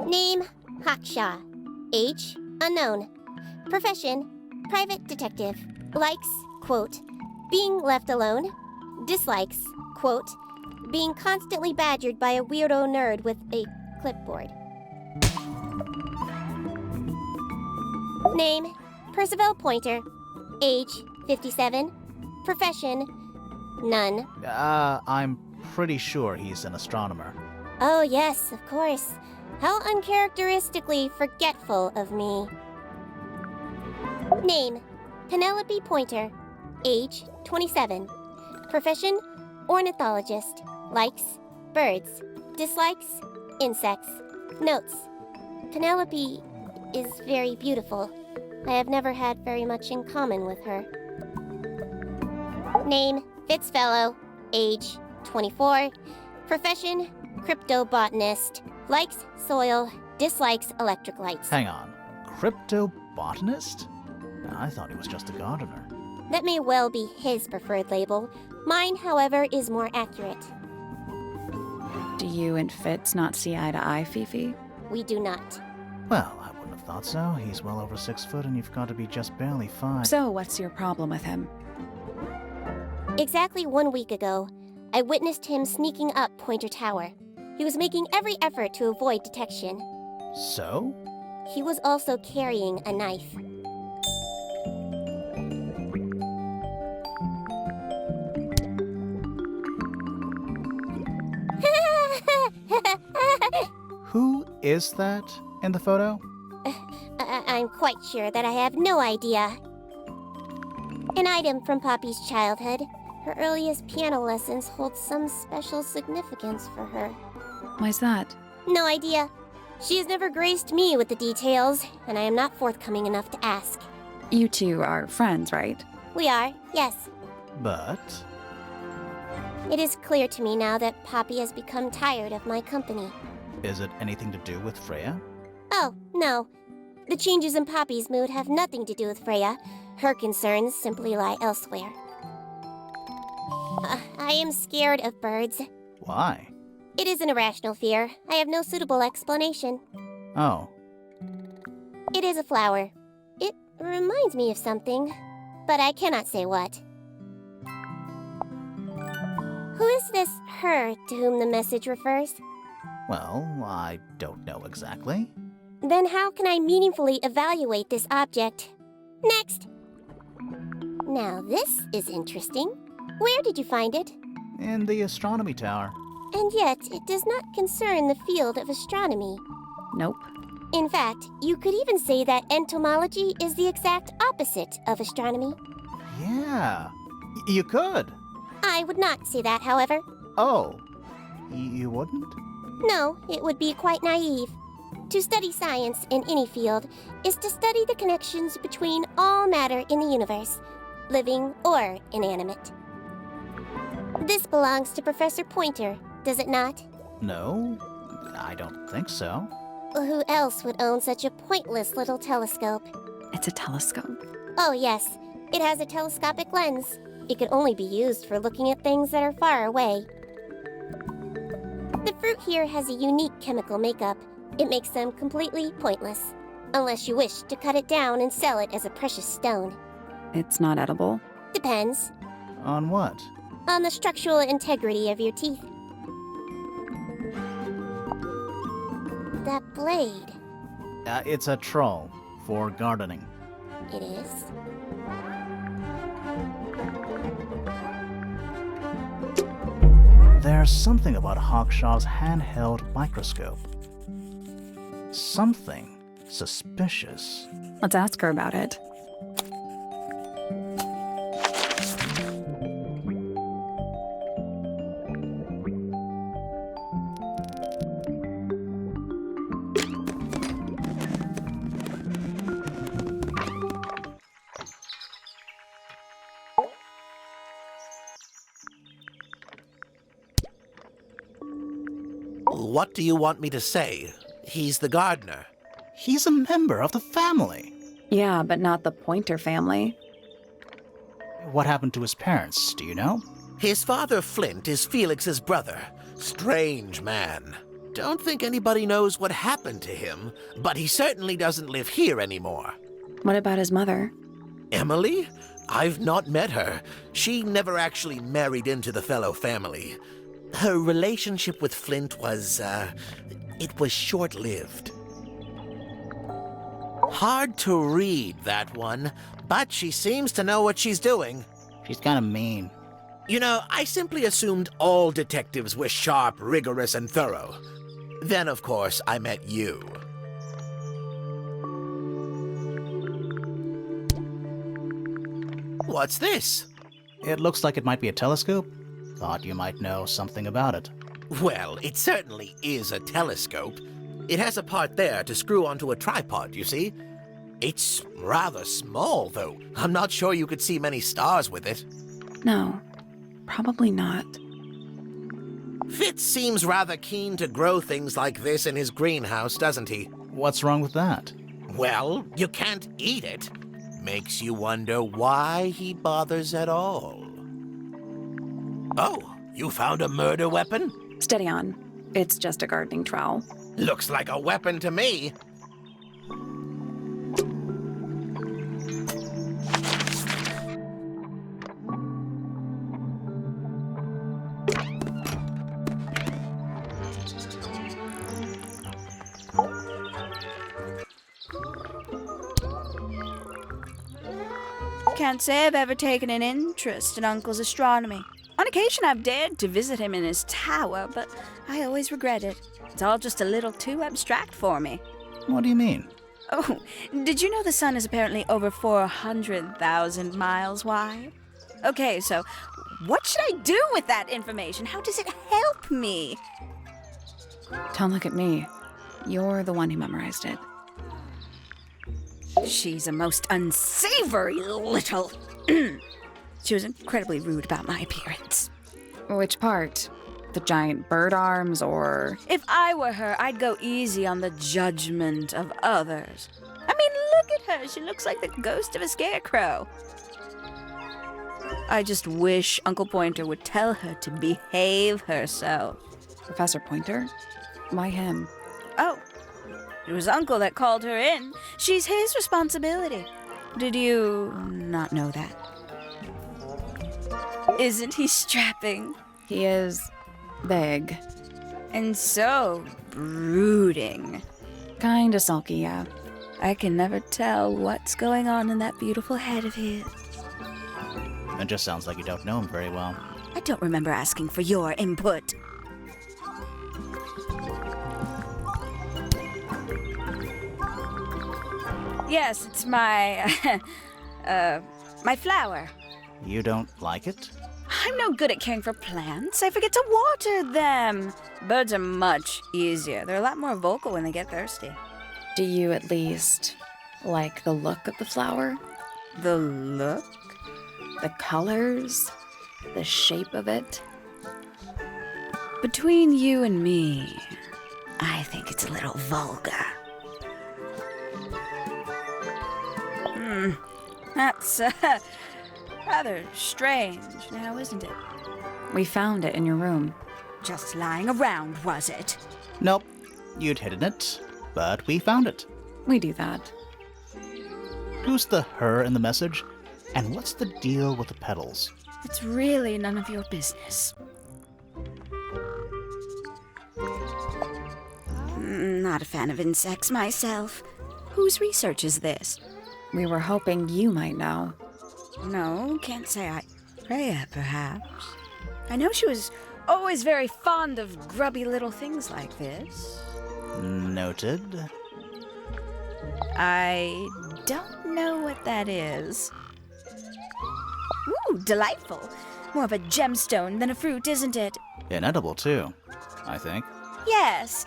Name, Hawkshaw. Age, unknown. Profession, private detective. Likes, quote, being left alone. Dislikes, quote, being constantly badgered by a weirdo nerd with a clipboard. Name, Percival Pointer. Age, 57. Profession, none. I'm pretty sure he's an astronomer. Oh yes, of course. How uncharacteristically forgetful of me. Name, Penelope Pointer. Age, 27. Profession, ornithologist. Likes, birds. Dislikes, insects. Notes, Penelope is very beautiful. I have never had very much in common with her. Name, Fitzfellow. Age, 24. Profession, cryptobotanist. Likes soil, dislikes electric lights. Hang on. Cryptobotanist? I thought he was just a gardener. That may well be his preferred label. Mine, however, is more accurate. Do you and Fitz not see eye to eye, Fifi? We do not. Well, I wouldn't have thought so. He's well over 6 foot and you've got to be just barely 5. So what's your problem with him? Exactly 1 week ago, I witnessed him sneaking up Pointer Tower. He was making every effort to avoid detection. So? He was also carrying a knife. Who is that in the photo? I'm quite sure that I have no idea. An item from Poppy's childhood. Her earliest piano lessons hold some special significance for her. Why's that? No idea. She has never graced me with the details, and I am not forthcoming enough to ask. You two are friends, right? We are, yes. But... It is clear to me now that Poppy has become tired of my company. is it anything to do with Freya? Oh, no. The changes in Poppy's mood have nothing to do with Freya. Her concerns simply lie elsewhere. I am scared of birds. Why? It is an irrational fear. I have no suitable explanation. Oh. It is a flower. It reminds me of something, but I cannot say what. Who is this her to whom the message refers? Well, I don't know exactly. Then how can I meaningfully evaluate this object? Next! Now this is interesting. Where did you find it? In the astronomy tower. And yet, it does not concern the field of astronomy. Nope. In fact, you could even say that entomology is the exact opposite of astronomy. Yeah, you could. I would not say that, however. Oh, you wouldn't? No, it would be quite naive. To study science in any field is to study the connections between all matter in the universe, living or inanimate. This belongs to Professor Pointer, does it not? No, I don't think so. Who else would own such a pointless little telescope? It's a telescope. Oh yes, it has a telescopic lens. It can only be used for looking at things that are far away. The fruit here has a unique chemical makeup. It makes them completely pointless, unless you wish to cut it down and sell it as a precious stone. It's not edible. Depends On what? on the structural integrity of your teeth. That blade, It's a troll for gardening. it is. There's something about Hawkshaw's handheld microscope. Something suspicious. Let's ask her about it. What do you want me to say? He's the gardener. He's a member of the family. Yeah, but not the Pointer family. What happened to his parents, do you know? His father, Flint, is Felix's brother. Strange man. don't think anybody knows what happened to him, but he certainly doesn't live here anymore. What about his mother? Emily? I've not met her. She never actually married into the fellow family. Her relationship with Flint was, it was short-lived. Hard to read, that one, but she seems to know what she's doing. She's kind of mean. You know, I simply assumed all detectives were sharp, rigorous, and thorough. Then, of course, I met you. What's this? It looks like it might be a telescope. Thought you might know something about it. Well, it certainly is a telescope. It has a part there to screw onto a tripod, you see. It's rather small, though. I'm not sure you could see many stars with it. No, probably not. Fitz seems rather keen to grow things like this in his greenhouse, doesn't he? What's wrong with that? Well, you can't eat it. Makes you wonder why he bothers at all. Oh, you found a murder weapon? Steady on. It's just a gardening trowel. Looks like a weapon to me. Can't say I've ever taken an interest in Uncle's astronomy. On occasion, I've dared to visit him in his tower, but I always regret it. It's all just a little too abstract for me. What do you mean? Oh, did you know the sun is apparently over 400,000 miles wide? Okay, so what should I do with that information? How does it help me? Don't look at me. You're the one who memorized it. She's a most unsavory little... She was incredibly rude about my appearance. Which part? The giant bird arms, or... If I were her, I'd go easy on the judgment of others. I mean, look at her. She looks like the ghost of a scarecrow. I just wish Uncle Pointer would tell her to behave herself. Professor Pointer? Why him? Oh, it was Uncle that called her in. She's his responsibility. Did you not know that? Isn't he strapping? He is big. And so brooding. Kinda sulky, yeah. I can never tell what's going on in that beautiful head of his. It just sounds like you don't know him very well. I don't remember asking for your input. Yes, it's my, my flower. You don't like it? I'm no good at caring for plants. I forget to water them. Birds are much easier. They're a lot more vocal when they get thirsty. Do you at least like the look of the flower? The look? The colors? The shape of it? Between you and me, I think it's a little vulgar. That's rather strange now, isn't it? We found it in your room. Just lying around, was it? Nope. You'd hidden it, but we found it. We do that. Who's the her in the message? And what's the deal with the petals? It's really none of your business. Not a fan of insects myself. Whose research is this? We were hoping you might know. No, can't say I... Freya, perhaps. I know she was always very fond of grubby little things like this. Noted. I don't know what that is. Ooh, delightful. More of a gemstone than a fruit, isn't it? Inedible, too, I think. Yes.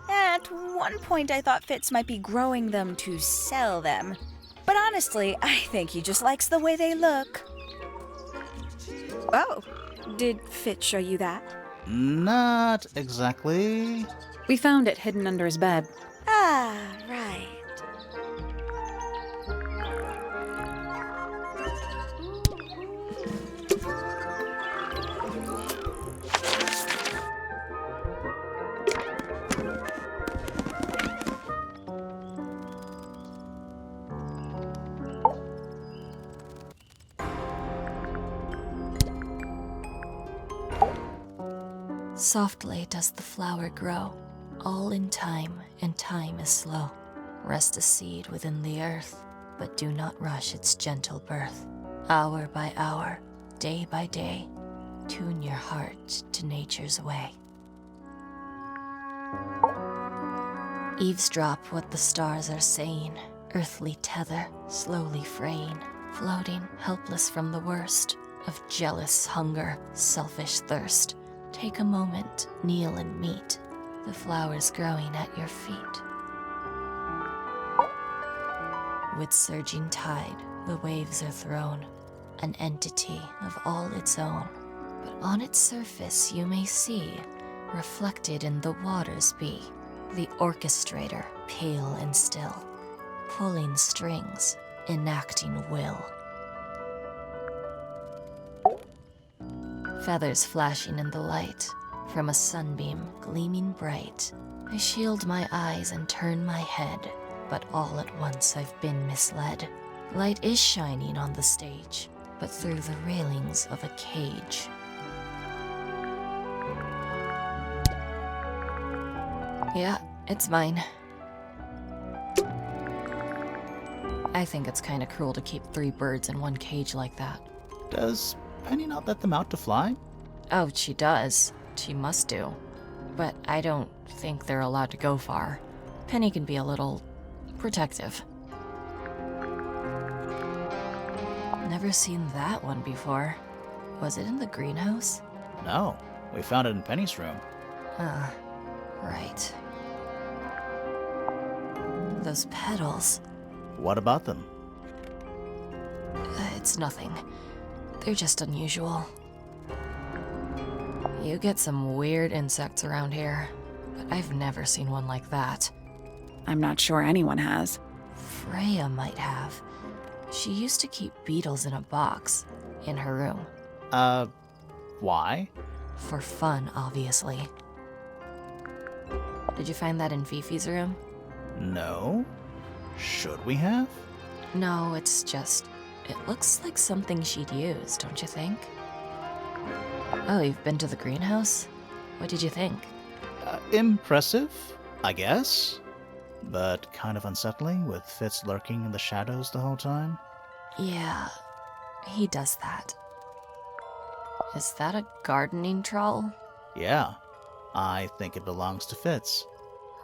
At one point, I thought Fitz might be growing them to sell them. But honestly, I think he just likes the way they look. Oh, did Fitz show you that? Not exactly. We found it hidden under his bed. Ah, right. Softly does the flower grow, all in time, and time is slow. Rest a seed within the earth, but do not rush its gentle birth. Hour by hour, day by day, tune your heart to nature's way. Eavesdrop what the stars are saying, earthly tether, slowly fraying, floating helpless from the worst of jealous hunger, selfish thirst. Take a moment, kneel and meet the flowers growing at your feet. With surging tide, the waves are thrown, an entity of all its own. But on its surface you may see, reflected in the waters be, the orchestrator, pale and still, pulling strings, enacting will. Feathers flashing in the light, from a sunbeam gleaming bright. I shield my eyes and turn my head, but all at once I've been misled. Light is shining on the stage, but through the railings of a cage. Yeah, it's mine. I think it's kinda cruel to keep 3 birds in one cage like that. Does Penny not let them out to fly? Oh, she does. She must do. But I don't think they're allowed to go far. Penny can be a little protective. Never seen that one before. Was it in the greenhouse? No, we found it in Penny's room. Right. Those petals. What about them? It's nothing. They're just unusual. You get some weird insects around here, but I've never seen one like that. I'm not sure anyone has. Freya might have. She used to keep beetles in a box in her room. Why? For fun, obviously. Did you find that in Fifi's room? No. Should we have? No, it's just... it looks like something she'd use, don't you think? Oh, you've been to the greenhouse? What did you think? Impressive, I guess. But kind of unsettling, with Fitz lurking in the shadows the whole time. Yeah, he does that. Is that a gardening trowel? Yeah, I think it belongs to Fitz.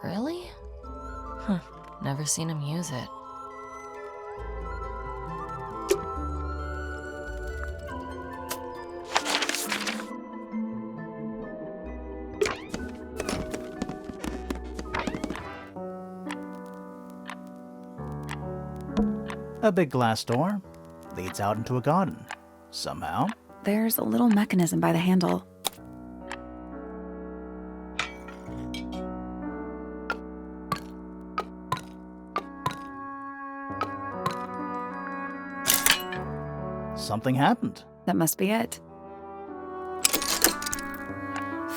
Really? Huh, never seen him use it. A big glass door leads out into a garden. Somehow, There's a little mechanism by the handle. something happened. That must be it.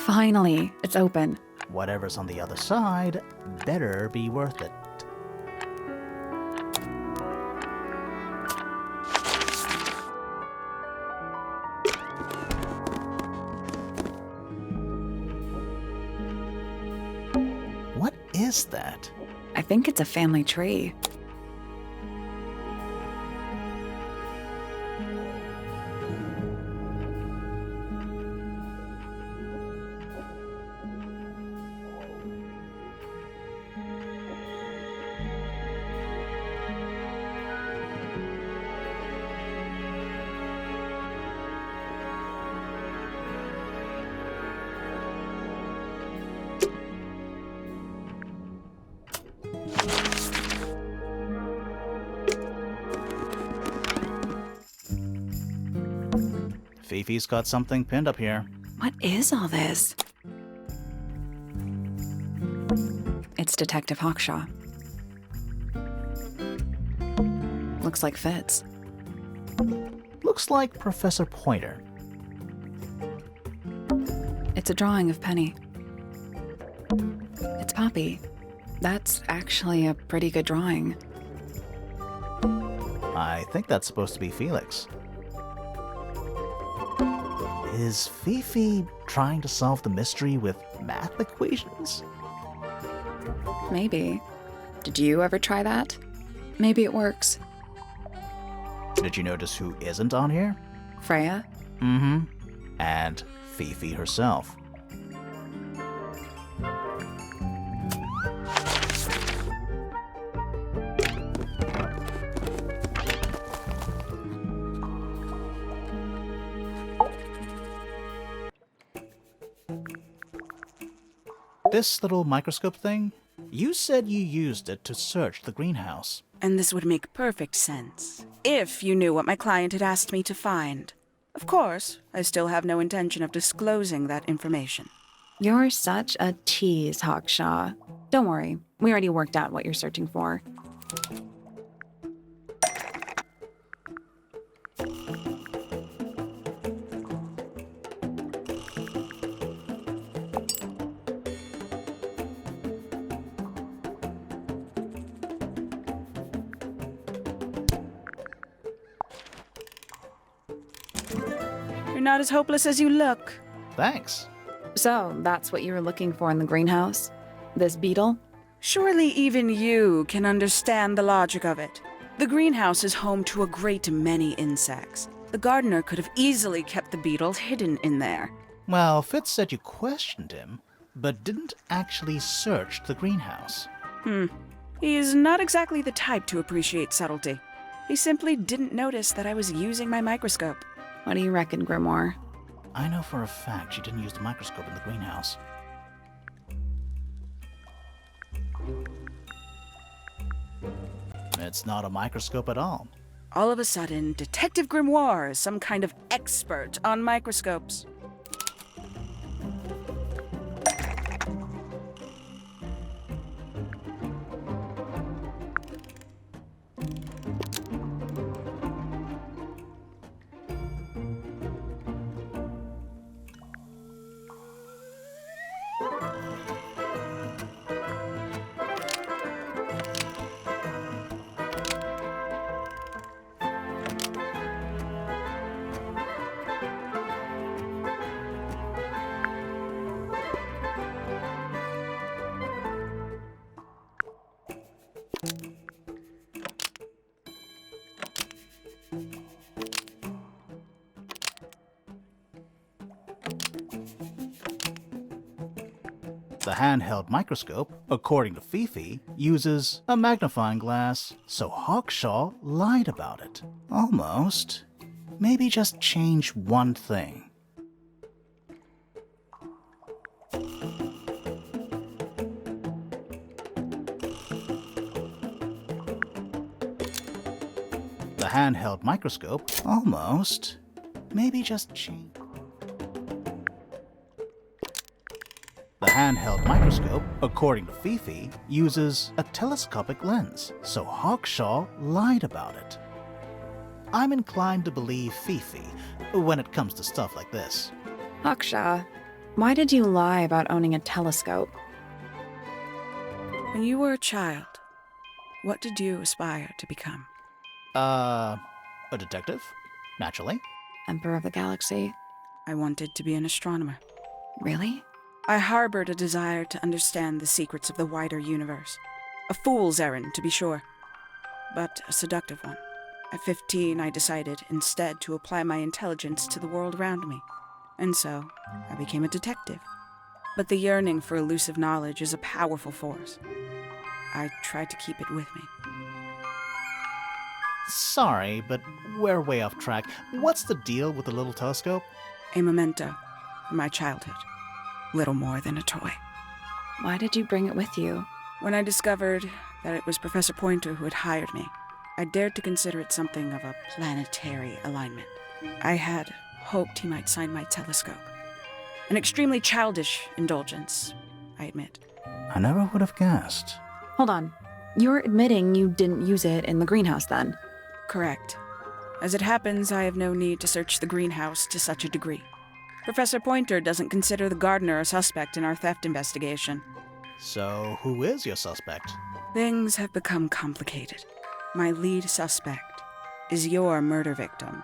Finally, it's open. Whatever's on the other side better be worth it. What is that? I think it's a family tree. Fifi's got something pinned up here. What is all this? It's Detective Hawkshaw. Looks like Fitz. Looks like Professor Pointer. It's a drawing of Penny. It's Poppy. That's actually a pretty good drawing. I think that's supposed to be Felix. Is Fifi trying to solve the mystery with math equations? Maybe. Did you ever try that? Maybe it works. Did you notice who isn't on here? Freya? Mm-hmm. And Fifi herself. This little microscope thing, you said you used it to search the greenhouse. And this would make perfect sense, if you knew what my client had asked me to find. Of course, I still have no intention of disclosing that information. You're such a tease, Hawkshaw. Don't worry, we already worked out what you're searching for. You're not as hopeless as you look. Thanks. So, that's what you were looking for in the greenhouse? This beetle? Surely even you can understand the logic of it. The greenhouse is home to a great many insects. The gardener could have easily kept the beetle hidden in there. Well, Fitz said you questioned him, but didn't actually search the greenhouse. He is not exactly the type to appreciate subtlety. He simply didn't notice that I was using my microscope. What do you reckon, Grimoire? I know for a fact she didn't use the microscope in the greenhouse. It's not a microscope at all. All of a sudden, Detective Grimoire is some kind of expert on microscopes. The handheld microscope, according to Fifi, uses a magnifying glass, so Hawkshaw lied about it. Almost. Maybe just change one thing. The handheld microscope, almost. Maybe just change. The handheld microscope, according to Fifi, uses a telescopic lens, so Hawkshaw lied about it. I'm inclined to believe Fifi when it comes to stuff like this. Hawkshaw, why did you lie about owning a telescope? When you were a child, what did you aspire to become? A detective? Naturally. Emperor of the Galaxy? I wanted to be an astronomer. Really? I harbored a desire to understand the secrets of the wider universe. A fool's errand, to be sure, but a seductive one. At 15, I decided instead to apply my intelligence to the world around me. And so, I became a detective. But the yearning for elusive knowledge is a powerful force. I tried to keep it with me. Sorry, but we're way off track. What's the deal with the little telescope? A memento from my childhood. Little more than a toy. Why did you bring it with you? When I discovered that it was Professor Pointer who had hired me, I dared to consider it something of a planetary alignment. I had hoped he might sign my telescope. An extremely childish indulgence, I admit. I never would have guessed. Hold on. You're admitting you didn't use it in the greenhouse then? Correct. As it happens, I have no need to search the greenhouse to such a degree. Professor Pointer doesn't consider the gardener a suspect in our theft investigation. So, who is your suspect? Things have become complicated. My lead suspect is your murder victim.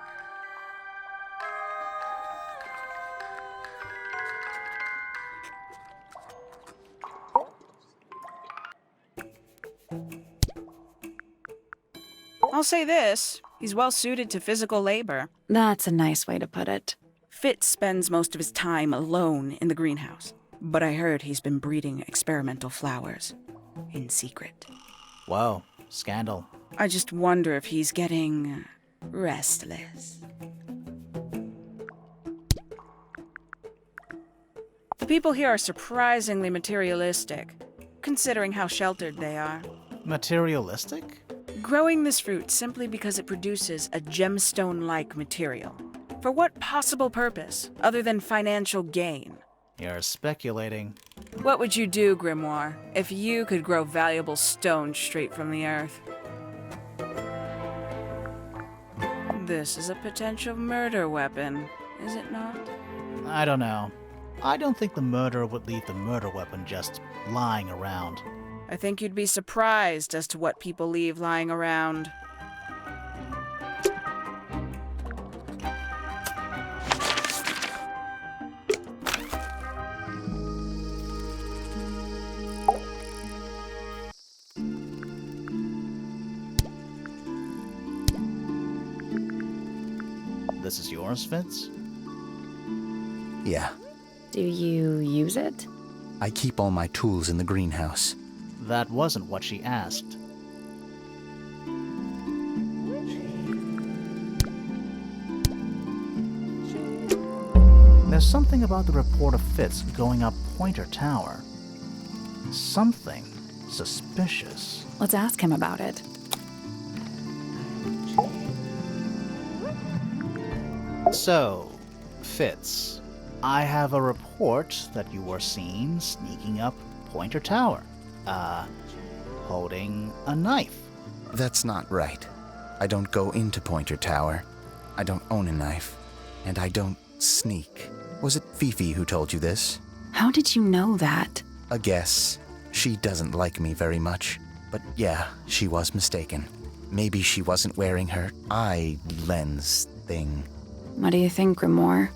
I'll say this, he's well suited to physical labor. That's a nice way to put it. Fitz spends most of his time alone in the greenhouse, but I heard he's been breeding experimental flowers. In secret. Whoa, scandal. I just wonder if he's getting restless. The people here are surprisingly materialistic, considering how sheltered they are. Materialistic? Growing this fruit simply because it produces a gemstone-like material. For what possible purpose, other than financial gain? You're speculating. What would you do, Grimoire, if you could grow valuable stones straight from the earth? This is a potential murder weapon, is it not? I don't know. I don't think the murderer would leave the murder weapon just lying around. I think you'd be surprised as to what people leave lying around. This is yours, Fitz? Yeah, Do you use it? I keep all my tools in the greenhouse. That wasn't what she asked. There's something about the report of Fitz going up Pointer Tower. Something suspicious. Let's ask him about it. So, Fitz, I have a report that you were seen sneaking up Pointer Tower. Holding a knife. That's not right. I don't go into Pointer Tower. I don't own a knife. And I don't sneak. Was it Fifi who told you this? How did you know that? A guess. She doesn't like me very much. But yeah, she was mistaken. Maybe she wasn't wearing her eye lens thing. What do you think, Grimoire?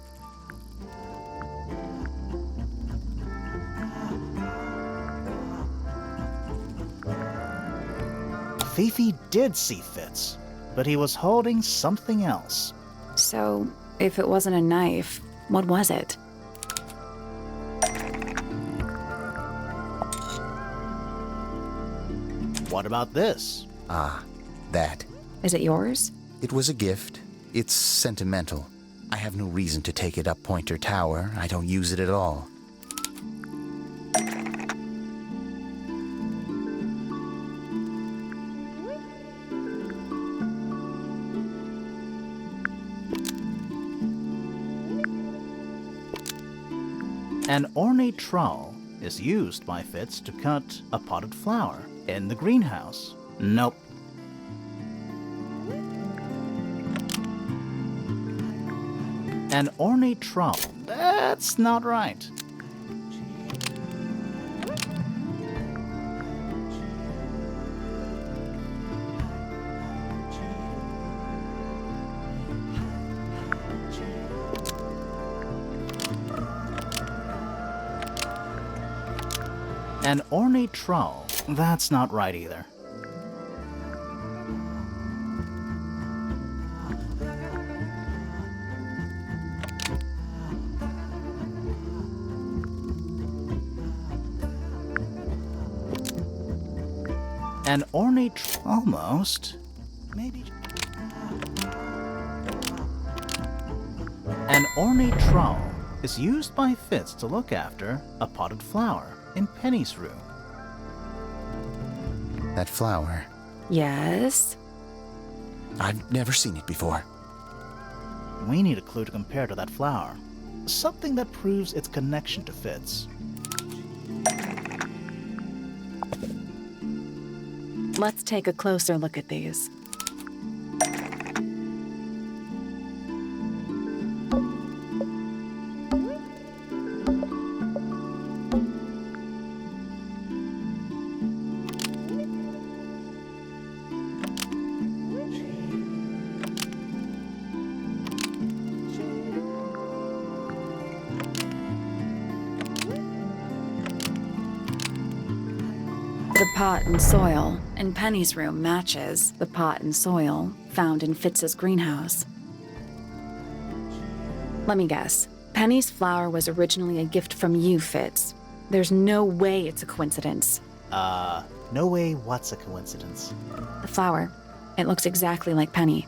Fifi did see Fitz, but he was holding something else. So, if it wasn't a knife, what was it? What about this? Ah, that. Is it yours? It was a gift. It's sentimental. I have no reason to take it up Pointer Tower. I don't use it at all. An ornate trowel is used by Fitz to cut a potted flower in the greenhouse. Nope. An ornate trowel. That's not right. An ornate trowel. That's not right either. An ornate almost. Maybe. An ornate trowel is used by Fitz to look after a potted flower in Penny's room. That flower. Yes. I've never seen it before. We need a clue to compare to that flower. Something that proves its connection to Fitz. Let's take a closer look at these. The pot and soil in Penny's room matches the pot and soil found in Fitz's greenhouse. Let me guess. Penny's flower was originally a gift from you, Fitz. There's no way it's a coincidence. No way what's a coincidence. The flower, it looks exactly like Penny.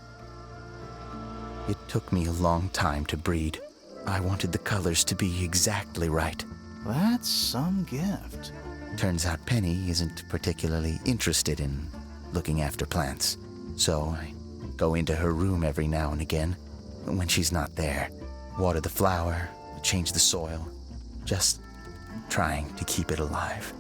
It took me a long time to breed. I wanted the colors to be exactly right. That's some gift. Turns out Penny isn't particularly interested in looking after plants. So I go into her room every now and again, when she's not there. Water the flower, change the soil, just trying to keep it alive.